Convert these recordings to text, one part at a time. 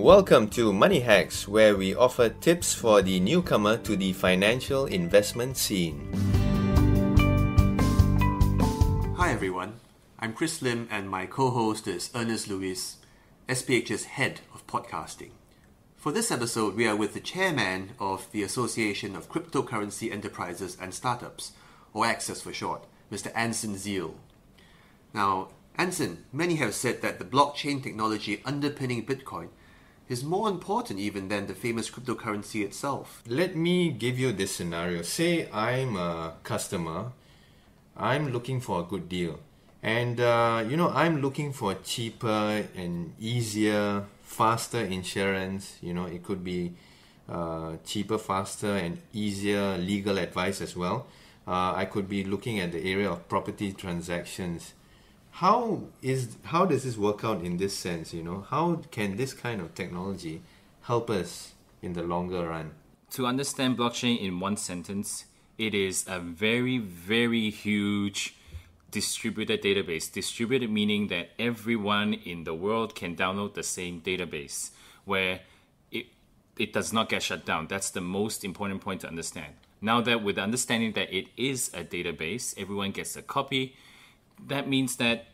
Welcome to Money Hacks, where we offer tips for the newcomer to the financial investment scene. Hi everyone, I'm Chris Lim and my co-host is Ernest Lewis, SPH's head of podcasting. For this episode, we are with the chairman of the Association of Cryptocurrency Enterprises and Startups, or ACCESS for short, Mr Anson Zeall. Now, Anson, many have said that the blockchain technology underpinning Bitcoin is more important even than the famous cryptocurrency itself. Let me give you this scenario. Say I'm a customer, I'm looking for a good deal. And, I'm looking for cheaper and easier, faster insurance. It could be cheaper, faster and easier legal advice as well. I could be looking at the area of property transactions. How does this work out in this sense? How can this kind of technology help us in the longer run? To understand blockchain in one sentence, it is a very, very huge distributed database. Distributed meaning that everyone in the world can download the same database, where it does not get shut down. That's the most important point to understand. Now that with the understanding that it is a database, everyone gets a copy, that means that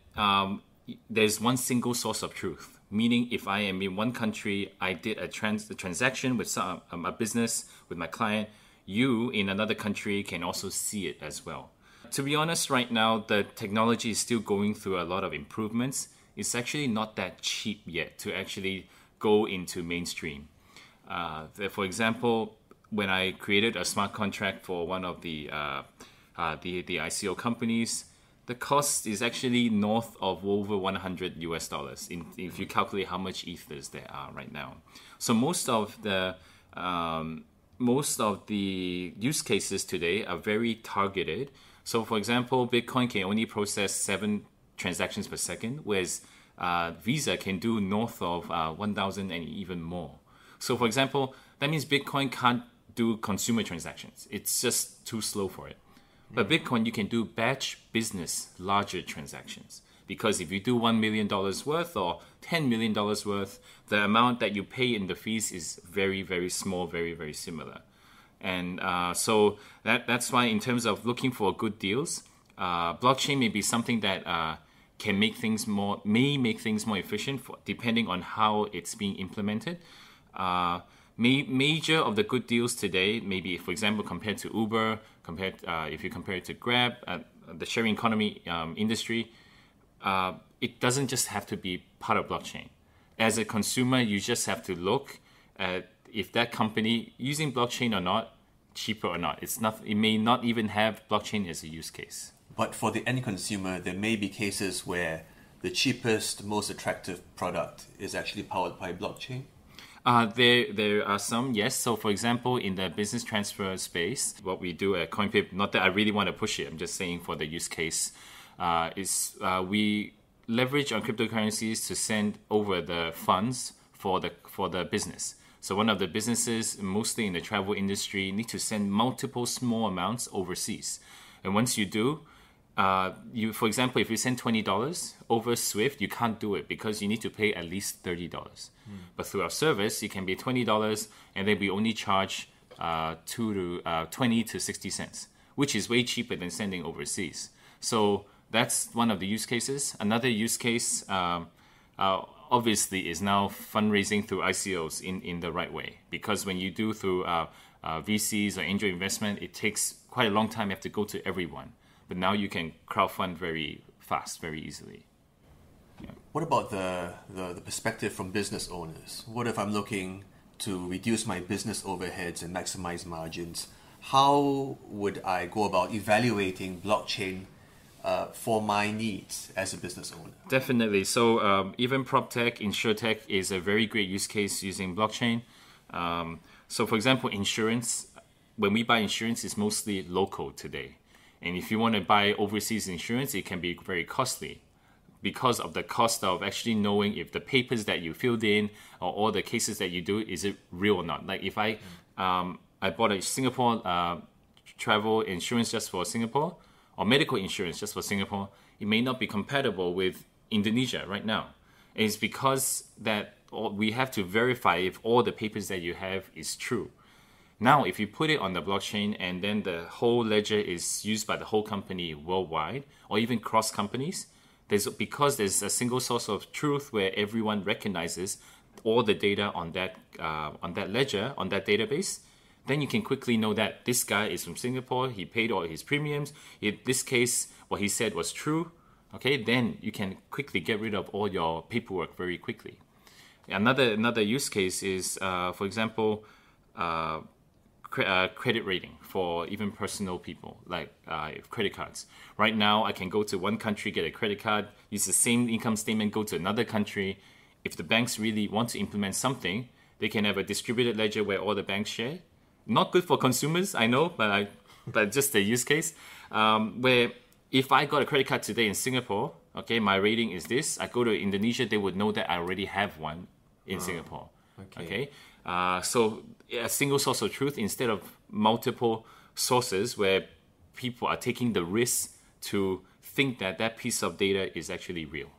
there's one single source of truth. Meaning, if I am in one country, I did a transaction with a business, with my client, you in another country can also see it as well. To be honest, right now, the technology is still going through a lot of improvements. It's actually not that cheap yet to actually go into mainstream. For example, when I created a smart contract for one of the ICO companies, the cost is actually north of over $100 US if you calculate how much ethers there are right now. So most of the use cases today are very targeted. So for example, Bitcoin can only process 7 transactions per second, whereas Visa can do north of 1,000 and even more. So for example, that means Bitcoin can't do consumer transactions. It's just too slow for it. But Bitcoin, you can do batch business, larger transactions. Because if you do $1 million worth or $10 million worth, the amount that you pay in the fees is very, very small, very, very similar. And so that's why in terms of looking for good deals, blockchain may be something that can make things more efficient depending on how it's being implemented. Major of the good deals today, maybe for example compared to Uber, if you compare it to Grab, the sharing economy industry, it doesn't just have to be part of blockchain. As a consumer, you just have to look at if that company using blockchain or not, cheaper or not. It may not even have blockchain as a use case. But for the end consumer, there may be cases where the cheapest, most attractive product is actually powered by blockchain. There are some, yes. So for example, in the business transfer space, what we do at CoinPip, not that I really want to push it, I'm just saying for the use case, is we leverage on cryptocurrencies to send over the funds for the business. So one of the businesses, mostly in the travel industry, need to send multiple small amounts overseas. And once you do, for example, if you send $20 over SWIFT, you can't do it because you need to pay at least $30. But through our service, it can be $20, and then we only charge 20 to 60 cents, which is way cheaper than sending overseas. So that's one of the use cases. Another use case, obviously, is now fundraising through ICOs in the right way. Because when you do through VCs or angel investment, it takes quite a long time. You have to go to everyone. But now you can crowdfund very fast, very easily. Yeah. What about the perspective from business owners? What if I'm looking to reduce my business overheads and maximize margins? How would I go about evaluating blockchain for my needs as a business owner? Definitely. So even proptech, insuretech is a very great use case using blockchain. So for example, insurance, when we buy insurance, it's mostly local today. And if you want to buy overseas insurance, it can be very costly because of the cost of actually knowing if the papers that you filled in or all the cases that you do, is it real or not? Like if I bought a Singapore travel insurance just for Singapore or medical insurance just for Singapore, it may not be compatible with Indonesia right now. And it's because that we have to verify if all the papers that you have is true. Now, if you put it on the blockchain and then the whole ledger is used by the whole company worldwide or even cross companies, because there's a single source of truth where everyone recognizes all the data on that ledger, on that database, then you can quickly know that this guy is from Singapore, he paid all his premiums, in this case, what he said was true, okay, then you can quickly get rid of all your paperwork very quickly. Another use case is, for example, credit rating for even personal people, like credit cards. Right now, I can go to one country, get a credit card, use the same income statement, go to another country. If the banks really want to implement something, they can have a distributed ledger where all the banks share. Not good for consumers, I know, but just a use case. Where if I got a credit card today in Singapore, okay, my rating is this. I go to Indonesia, they would know that I already have one in Singapore. Okay. So a single source of truth instead of multiple sources where people are taking the risk to think that that piece of data is actually real.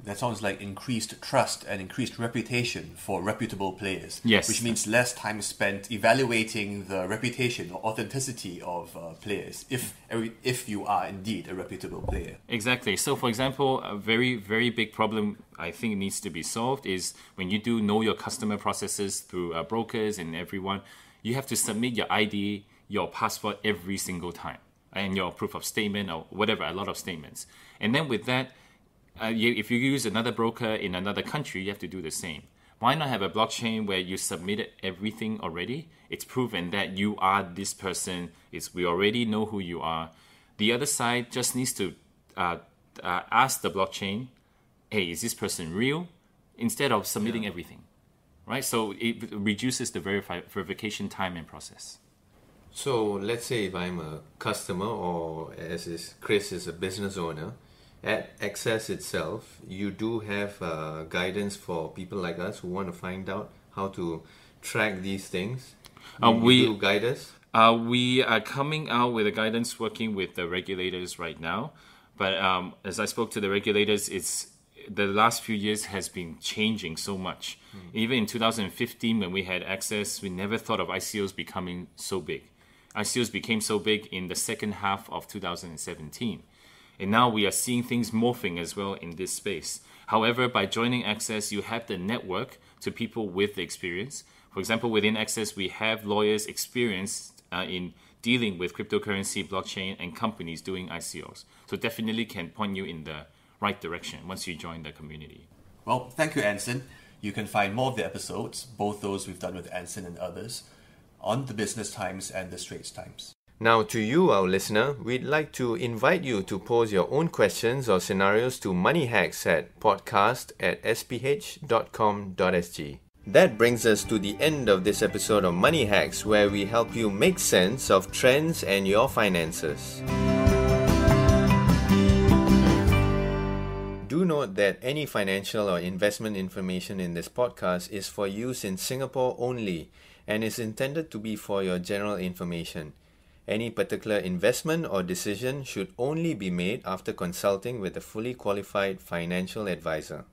That sounds like increased trust and increased reputation for reputable players. Yes. Which means less time spent evaluating the reputation or authenticity of players, if you are indeed a reputable player. Exactly. So, for example, a very, very big problem I think needs to be solved is when you do know your customer processes through brokers and everyone, you have to submit your ID, your passport every single time, and your proof of statement or whatever, a lot of statements. And then with that, if you use another broker in another country, you have to do the same. Why not have a blockchain where you submitted everything already? It's proven that you are this person. We already know who you are. The other side just needs to ask the blockchain, hey, is this person real? Instead of submitting everything, right? So it reduces the verification time and process. So let's say if I'm a customer or Chris is a business owner, at Access itself, you do have guidance for people like us who want to find out how to track these things. You do guide us? We are coming out with a guidance working with the regulators right now. But as I spoke to the regulators, the last few years has been changing so much. Even in 2015, when we had Access, we never thought of ICOs becoming so big. ICOs became so big in the second half of 2017. And now we are seeing things morphing as well in this space. However, by joining Access, you have the network to people with the experience. For example, within Access, we have lawyers experienced in dealing with cryptocurrency, blockchain, and companies doing ICOs. So definitely can point you in the right direction once you join the community. Well, thank you, Anson. You can find more of the episodes, both those we've done with Anson and others, on the Business Times and the Straits Times. Now to you, our listener, we'd like to invite you to pose your own questions or scenarios to moneyhacks at podcast@sph.com.sg. That brings us to the end of this episode of Money Hacks, where we help you make sense of trends and your finances. Do note that any financial or investment information in this podcast is for use in Singapore only and is intended to be for your general information. Any particular investment or decision should only be made after consulting with a fully qualified financial advisor.